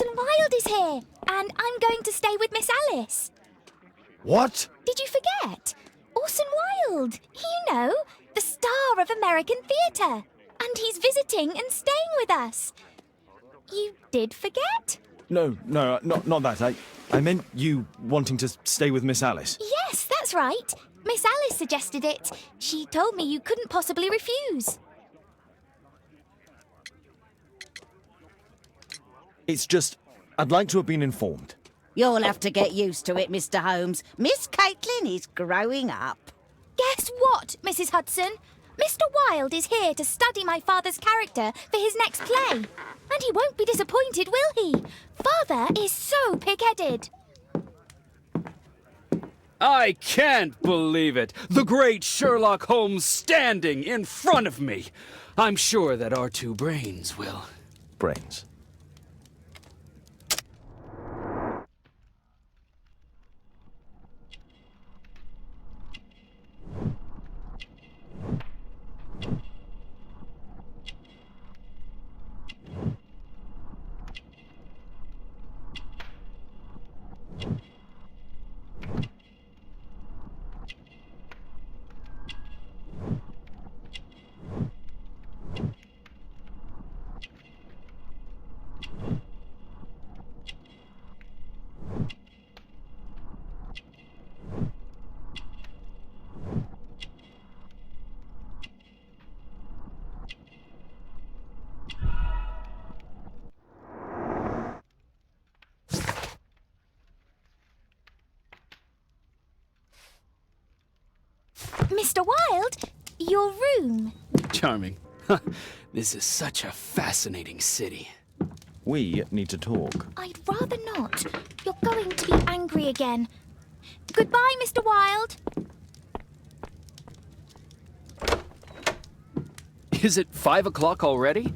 Orson Wilde is here, and I'm going to stay with Miss Alice. What? Did you forget? Orson Wilde, you know, the star of American theatre. And he's visiting and staying with us. You did forget? No, not that. I meant you wanting to stay with Miss Alice. Yes, that's right. Miss Alice suggested it. She told me you couldn't possibly refuse. It's just, I'd like to have been informed. You'll have to get used to it, Mr. Holmes. Miss Caitlin is growing up. Guess what, Mrs. Hudson? Mr. Wilde is here to study my father's character for his next play. And he won't be disappointed, will he? Father is so pig-headed. I can't believe it! The great Sherlock Holmes standing in front of me! I'm sure that our two brains will... Brains. Mr. Wilde, your room. Charming. This is such a fascinating city. We need to talk. I'd rather not. You're going to be angry again. Goodbye, Mr. Wilde. Is it 5 o'clock already?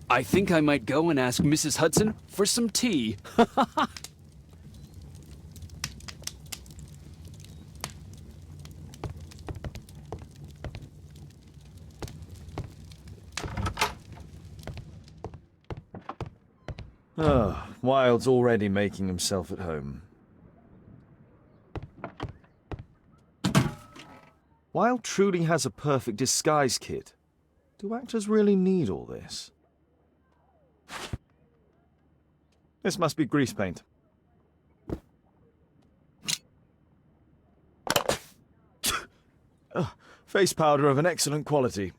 I think I might go and ask Mrs. Hudson for some tea. Wilde's already making himself at home. Wilde truly has a perfect disguise kit. Do actors really need all this? This must be grease paint. Face powder of an excellent quality.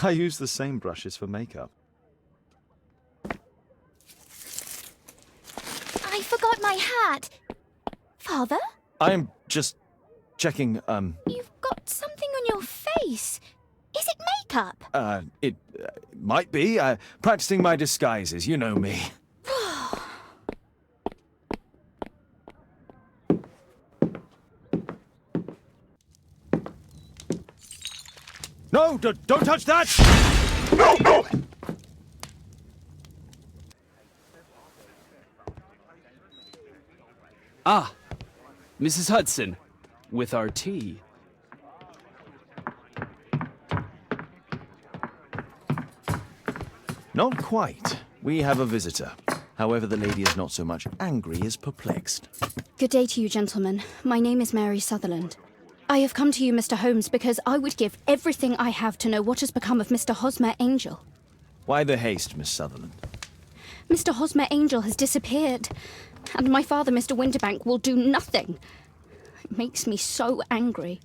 I use the same brushes for makeup. I forgot my hat. Father? I'm just checking, You've got something on your face. Is it makeup? It might be. Practicing my disguises, you know me. No, don't touch that! No, no! Ah, Mrs. Hudson, with our tea. Not quite. We have a visitor. However, the lady is not so much angry as perplexed. Good day to you, gentlemen. My name is Mary Sutherland. I have come to you, Mr. Holmes, because I would give everything I have to know what has become of Mr. Hosmer Angel. Why the haste, Miss Sutherland? Mr. Hosmer Angel has disappeared, and my father, Mr. Winterbank, will do nothing. It makes me so angry.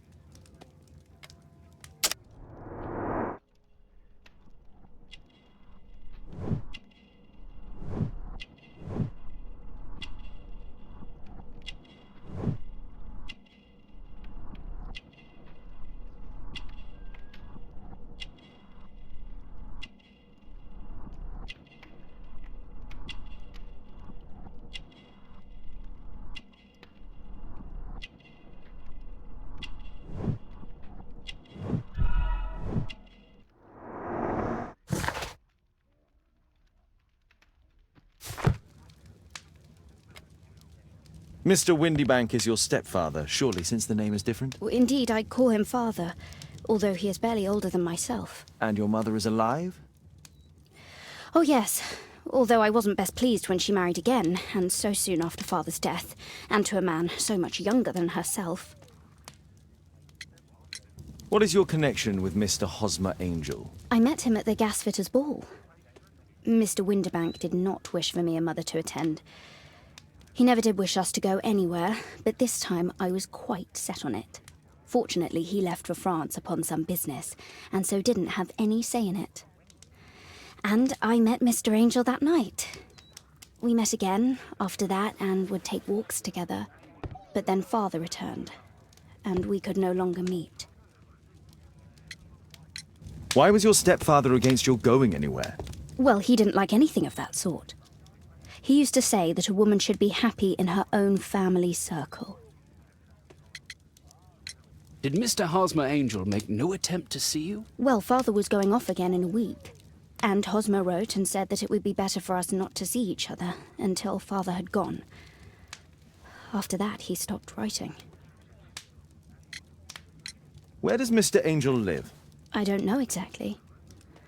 Mr. Windybank is your stepfather, surely, since the name is different? Indeed, I call him father, although he is barely older than myself. And your mother is alive? Oh, yes. Although I wasn't best pleased when she married again, and so soon after father's death, and to a man so much younger than herself. What is your connection with Mr. Hosmer Angel? I met him at the gasfitter's ball. Mr. Windybank did not wish for me and Mother to attend. He never did wish us to go anywhere, but this time I was quite set on it. Fortunately, he left for France upon some business, and so didn't have any say in it. And I met Mr. Angel that night. We met again after that and would take walks together. But then Father returned, and we could no longer meet. Why was your stepfather against your going anywhere? Well, he didn't like anything of that sort. He used to say that a woman should be happy in her own family circle. Did Mr. Hosmer Angel make no attempt to see you? Well, Father was going off again in a week. And Hosmer wrote and said that it would be better for us not to see each other until Father had gone. After that, he stopped writing. Where does Mr. Angel live? I don't know exactly.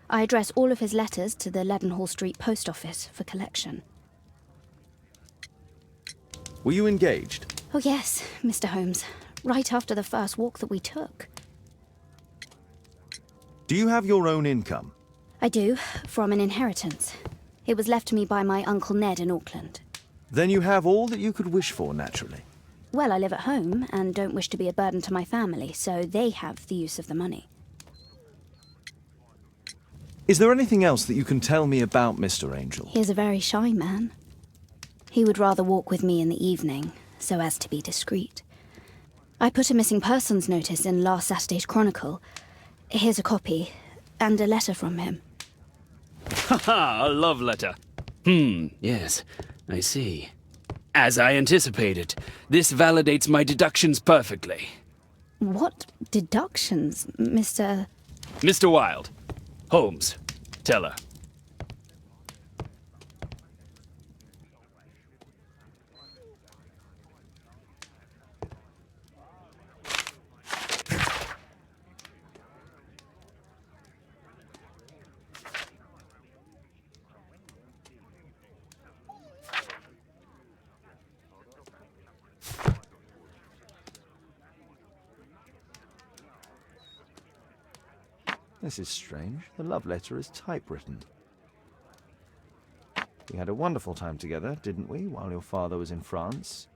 I address all of his letters to the Leadenhall Street post office for collection. Were you engaged? Oh yes, Mr. Holmes. Right after the first walk that we took. Do you have your own income? I do, from an inheritance. It was left to me by my Uncle Ned in Auckland. Then you have all that you could wish for, naturally. Well, I live at home and don't wish to be a burden to my family, so they have the use of the money. Is there anything else that you can tell me about Mr. Angel? He is a very shy man. He would rather walk with me in the evening, so as to be discreet. I put a missing persons notice in last Saturday's Chronicle. Here's a copy, and a letter from him. Haha, a love letter. Yes, I see. As I anticipated, this validates my deductions perfectly. What deductions, Mr. Mr. Wilde. Holmes. Tell her. This is strange. The love letter is typewritten. We had a wonderful time together, didn't we, while your father was in France?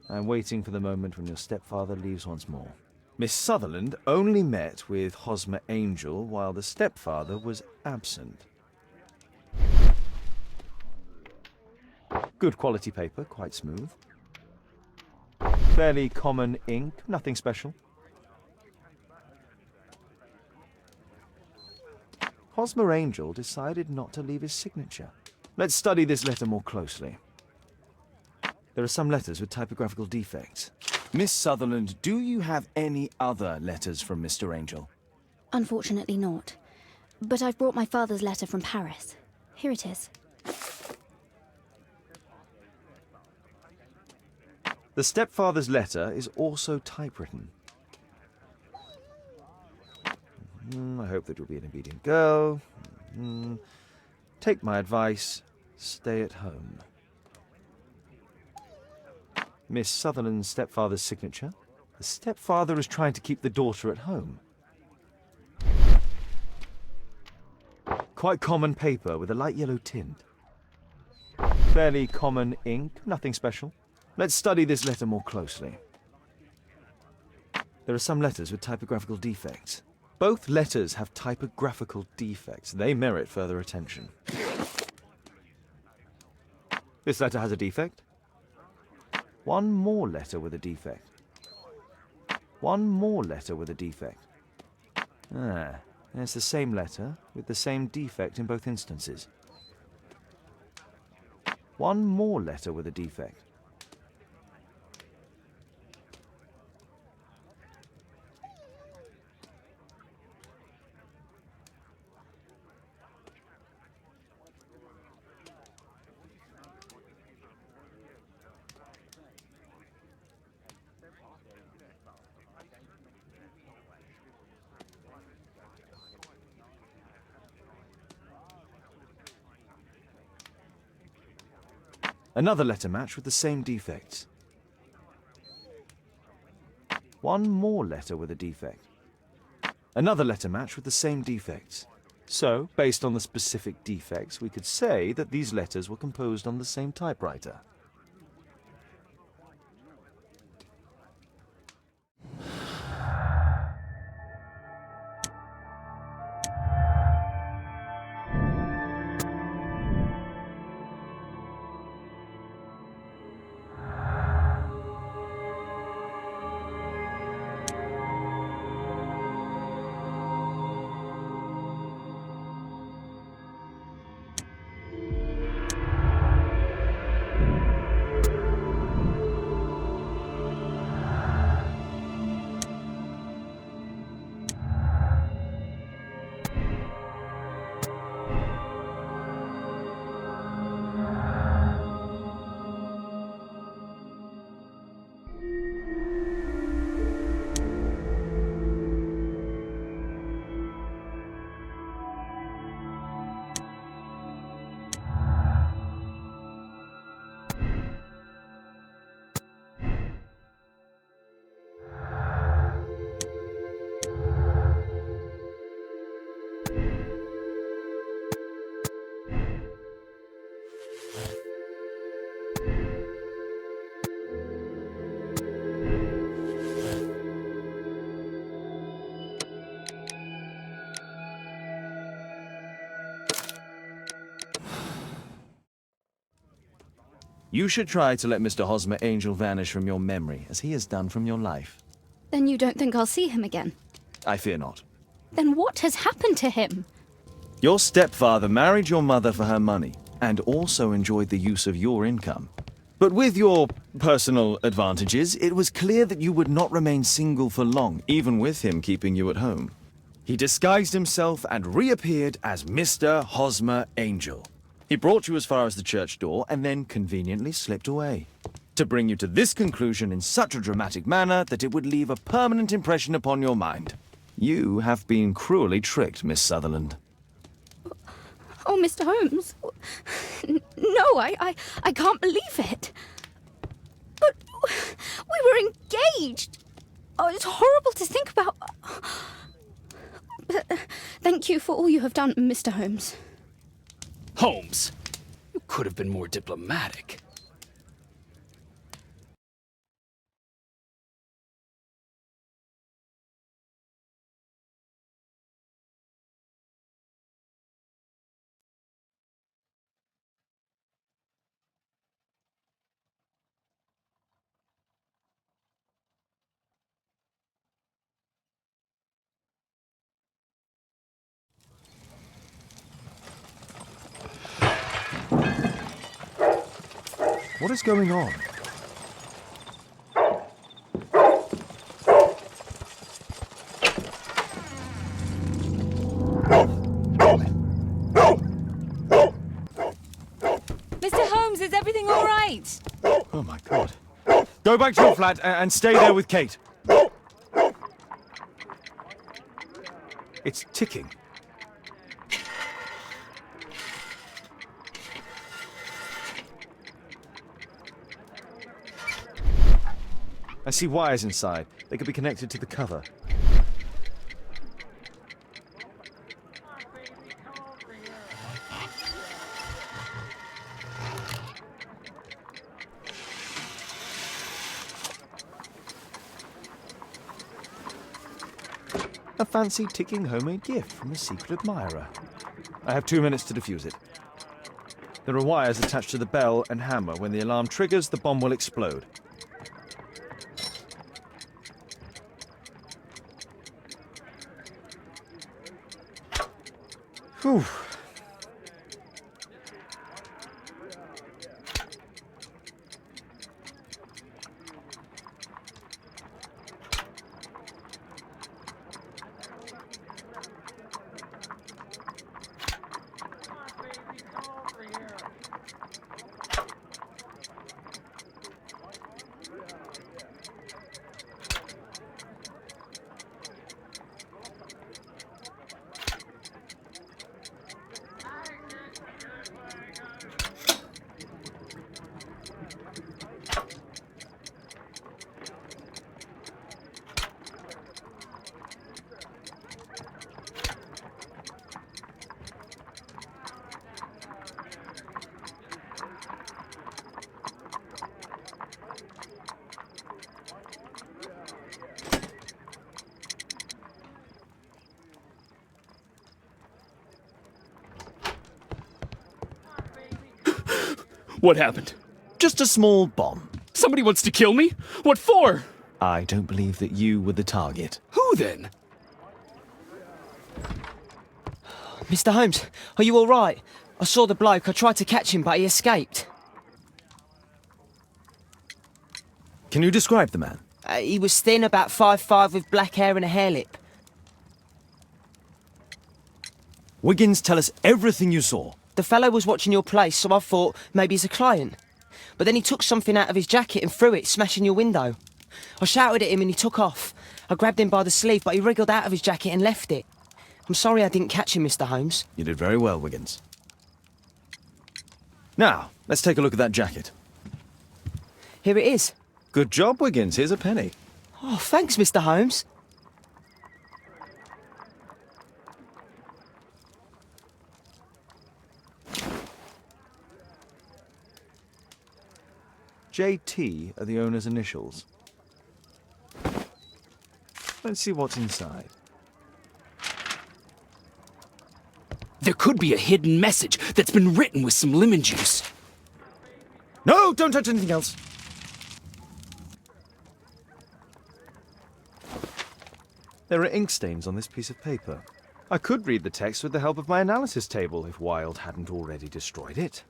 I'm waiting for the moment when your stepfather leaves once more. Miss Sutherland only met with Hosmer Angel while the stepfather was absent. Good quality paper, quite smooth. Fairly common ink, nothing special. Hosmer Angel decided not to leave his signature. Let's study this letter more closely. There are some letters with typographical defects. Miss Sutherland, do you have any other letters from Mr. Angel? Unfortunately not. But I've brought my father's letter from Paris. Here it is. The stepfather's letter is also typewritten. I hope that you'll be an obedient girl. Take my advice. Stay at home. Miss Sutherland's stepfather's signature. The stepfather is trying to keep the daughter at home. Quite common paper with a light yellow tint. Fairly common ink, nothing special. Let's study this letter more closely. There are some letters with typographical defects. Both letters have typographical defects. They merit further attention. This letter has a defect. One more letter with a defect. One more letter with a defect. There's the same letter with the same defect in both instances. One more letter with a defect. Another letter match with the same defects. One more letter with a defect. Another letter match with the same defects. So, based on the specific defects, we could say that these letters were composed on the same typewriter. You should try to let Mr. Hosmer Angel vanish from your memory, as he has done from your life. Then you don't think I'll see him again? I fear not. Then what has happened to him? Your stepfather married your mother for her money, and also enjoyed the use of your income. But with your personal advantages, it was clear that you would not remain single for long, even with him keeping you at home. He disguised himself and reappeared as Mr. Hosmer Angel. He brought you as far as the church door and then conveniently slipped away. To bring you to this conclusion in such a dramatic manner that it would leave a permanent impression upon your mind. You have been cruelly tricked, Miss Sutherland. Oh, Mr. Holmes. No, I can't believe it. But we were engaged. Oh, it's horrible to think about. But thank you for all you have done, Mr. Holmes. Holmes, you could have been more diplomatic. What is going on? Mr. Holmes, is everything all right? Oh my God. Go back to your flat and stay there with Kate. It's ticking. I see wires inside. They could be connected to the cover. A fancy ticking homemade gift from a secret admirer. I have 2 minutes to defuse it. There are wires attached to the bell and hammer. When the alarm triggers, the bomb will explode. Whew. What happened? Just a small bomb. Somebody wants to kill me? What for? I don't believe that you were the target. Who then? Mr. Holmes, are you all right? I saw the bloke. I tried to catch him, but he escaped. Can you describe the man? He was thin, about 5'5", with black hair and a hair lip. Wiggins, tell us everything you saw. The fellow was watching your place, so I thought maybe he's a client. But then he took something out of his jacket and threw it, smashing your window. I shouted at him and he took off. I grabbed him by the sleeve, but he wriggled out of his jacket and left it. I'm sorry I didn't catch him, Mr. Holmes. You did very well, Wiggins. Now, let's take a look at that jacket. Here it is. Good job, Wiggins. Here's a penny. Oh, thanks, Mr. Holmes. JT are the owner's initials. Let's see what's inside. There could be a hidden message that's been written with some lemon juice. No, don't touch anything else. There are ink stains on this piece of paper. I could read the text with the help of my analysis table if Wilde hadn't already destroyed it.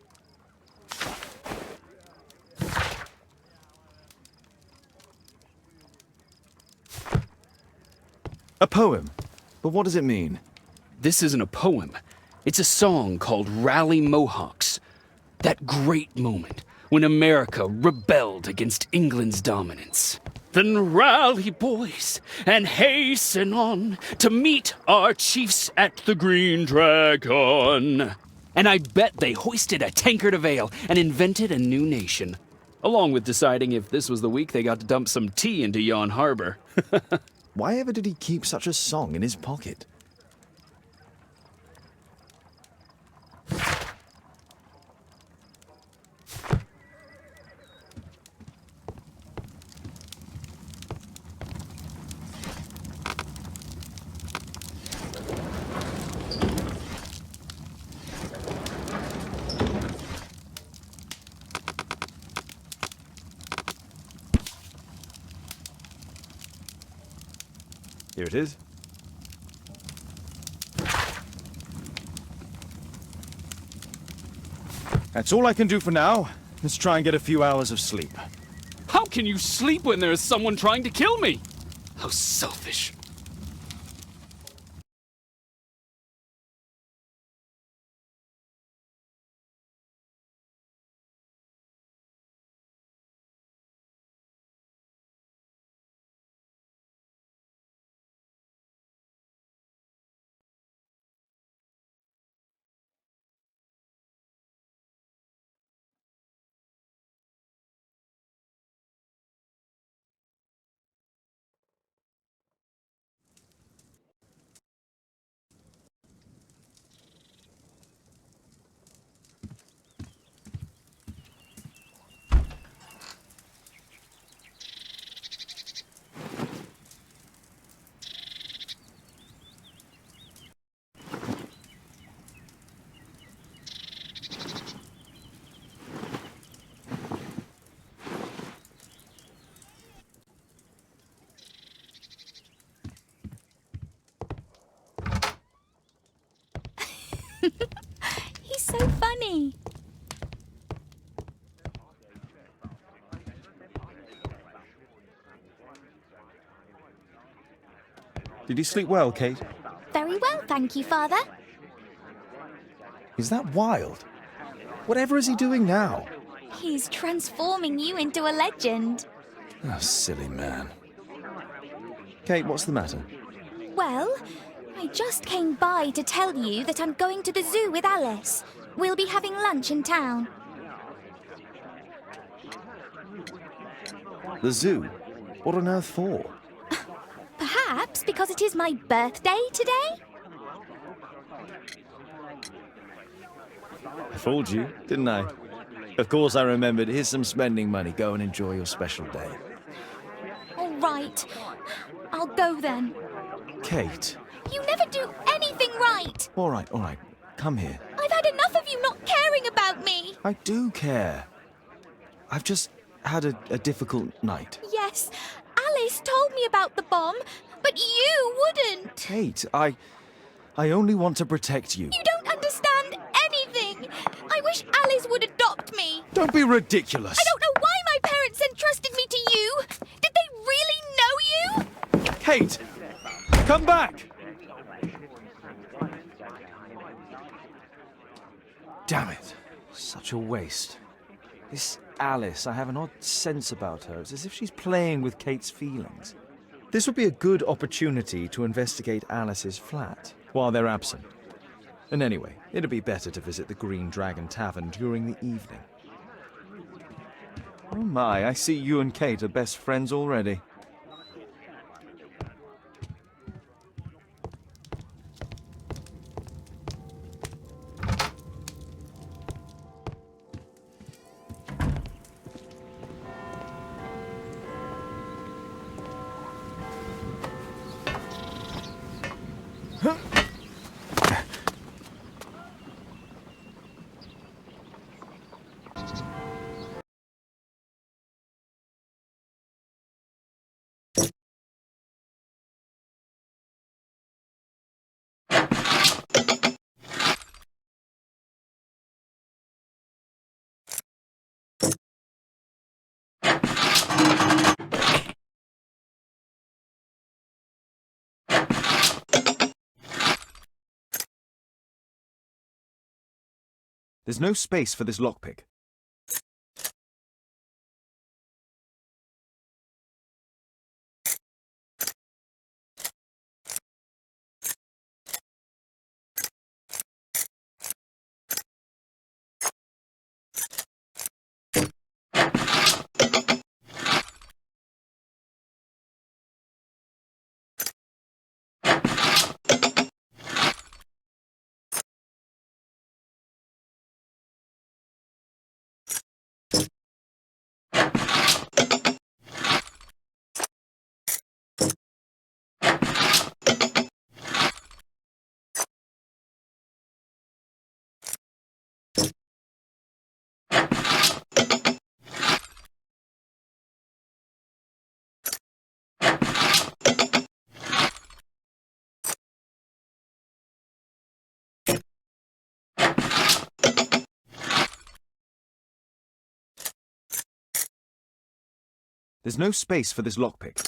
A poem. But what does it mean? This isn't a poem. It's a song called Rally Mohawks. That great moment when America rebelled against England's dominance. Then rally, boys, and hasten on to meet our chiefs at the Green Dragon. And I bet they hoisted a tankard of ale and invented a new nation. Along with deciding if this was the week they got to dump some tea into yon harbor. Why ever did he keep such a song in his pocket? Here it is. That's all I can do for now. Let's try and get a few hours of sleep. How can you sleep when there is someone trying to kill me? How selfish. He's so funny. Did you sleep well, Kate? Very well, thank you, Father. Is that Wilde? Whatever is he doing now? He's transforming you into a legend. Oh, silly man. Kate, what's the matter? Well, I just came by to tell you that I'm going to the zoo with Alice. We'll be having lunch in town. The zoo? What on earth for? Perhaps because it is my birthday today? I fooled you, didn't I? Of course I remembered. Here's some spending money. Go and enjoy your special day. All right. I'll go then. Kate. You never do anything right. All right. Come here. I've had enough of you not caring about me. I do care. I've just had a difficult night. Yes, Alice told me about the bomb, but you wouldn't. Kate, I only want to protect you. You don't understand anything. I wish Alice would adopt me. Don't be ridiculous. I don't know why my parents entrusted me to you. Did they really know you? Kate, come back! Damn it. Such a waste. This Alice, I have an odd sense about her. It's as if she's playing with Kate's feelings. This would be a good opportunity to investigate Alice's flat while they're absent. And anyway, it'd be better to visit the Green Dragon Tavern during the evening. Oh my, I see you and Kate are best friends already. There's no space for this lockpick. There's no space for this lockpick.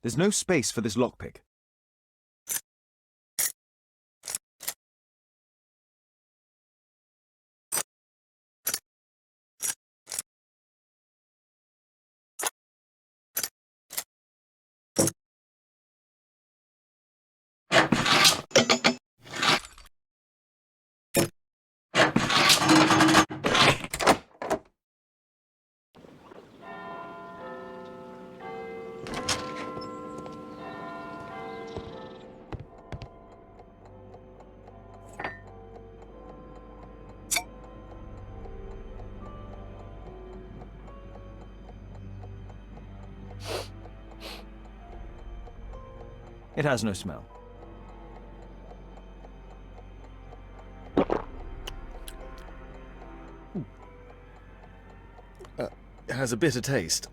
There's no space for this lockpick. It has no smell. It has a bitter taste.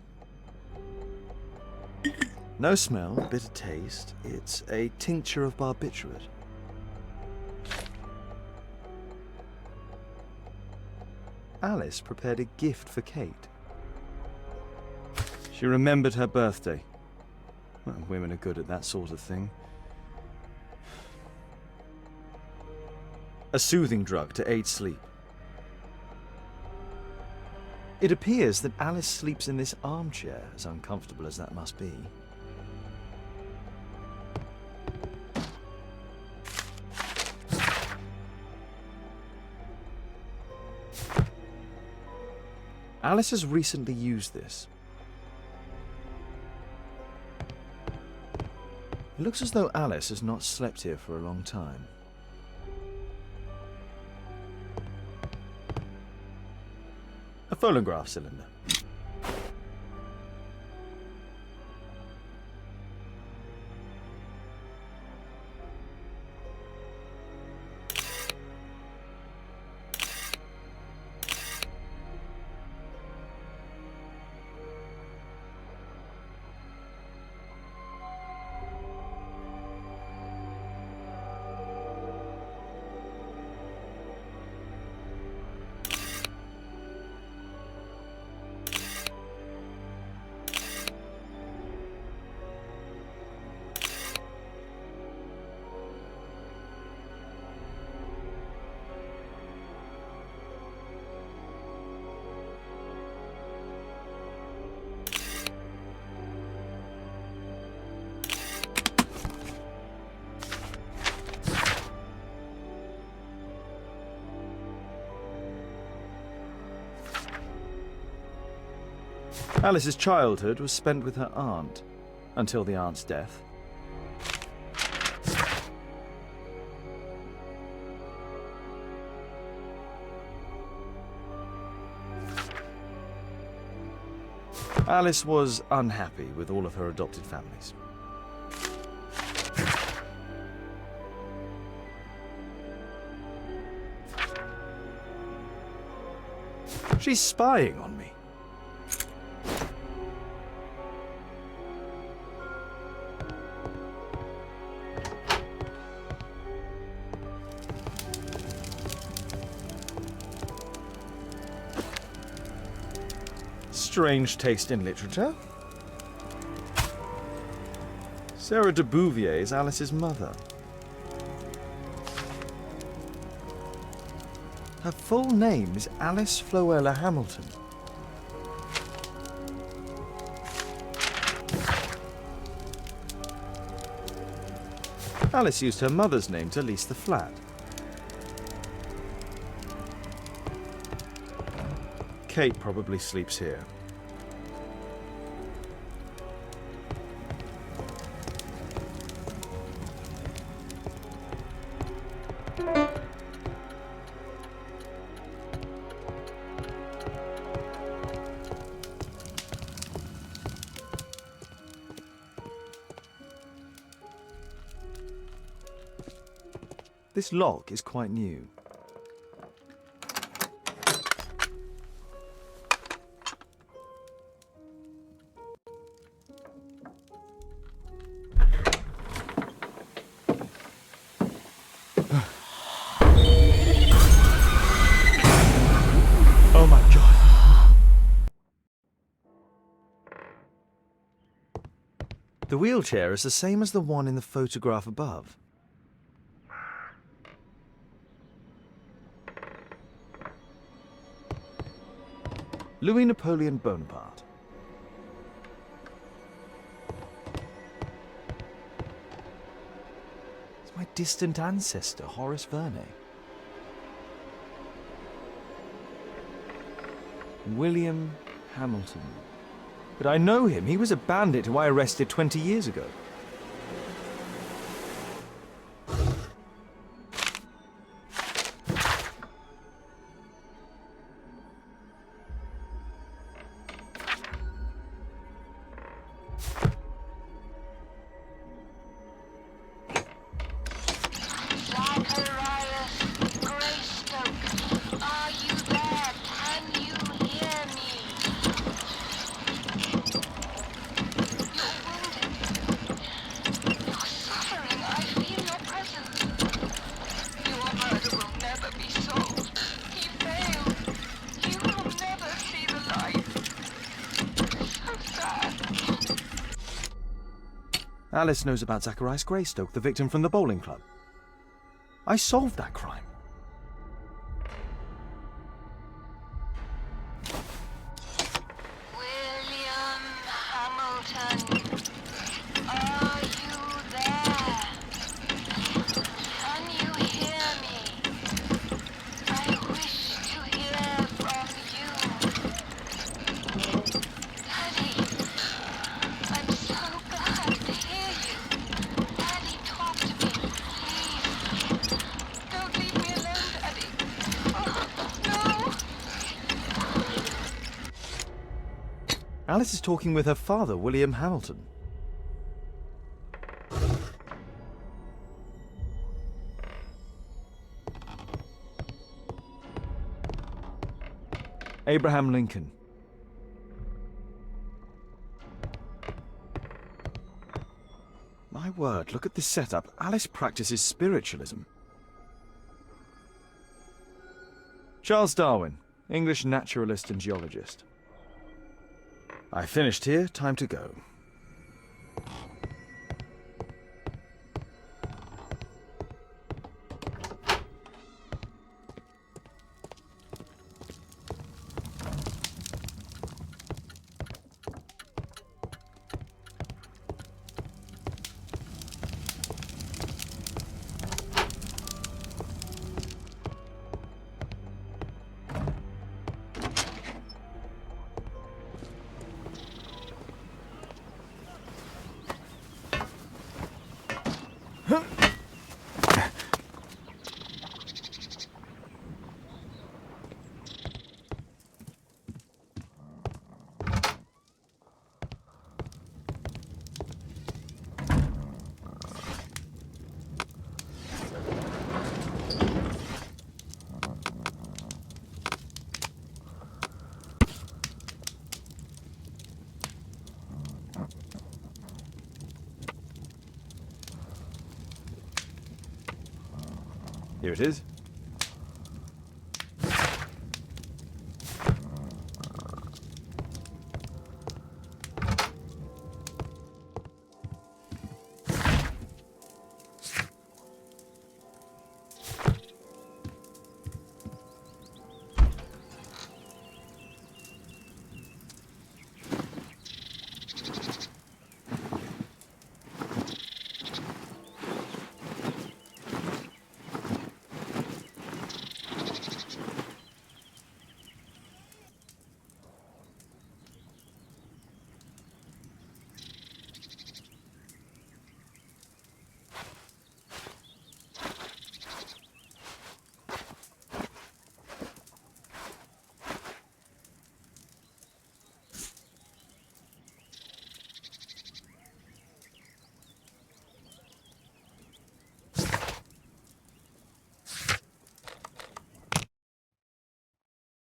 No smell, bitter taste. It's a tincture of barbiturate. Alice prepared a gift for Kate. She remembered her birthday. Well, women are good at that sort of thing. A soothing drug to aid sleep. It appears that Alice sleeps in this armchair, as uncomfortable as that must be. Alice has recently used this. It looks as though Alice has not slept here for a long time. A phonograph cylinder. Alice's childhood was spent with her aunt, until the aunt's death. Alice was unhappy with all of her adopted families. She's spying on me. Strange taste in literature. Sarah de Bouvier is Alice's mother. Her full name is Alice Floella Hamilton. Alice used her mother's name to lease the flat. Kate probably sleeps here. This lock is quite new. Oh my God. The wheelchair is the same as the one in the photograph above. Louis Napoleon Bonaparte. It's my distant ancestor, Horace Verne. William Hamilton. But I know him. He was a bandit who I arrested 20 years ago. Alice knows about Zacharias Greystoke, the victim from the bowling club. I solved that crime. son? Are you there? Can you hear me? I wish to hear from you. Daddy, I'm so glad to hear you. Daddy, talk to me, please. Don't leave me alone, Daddy. Oh, no. Alice is talking with her father, William Hamilton. Abraham Lincoln. My word, look at this setup. Alice practices spiritualism. Charles Darwin, English naturalist and geologist. I finished here, time to go. Here it is.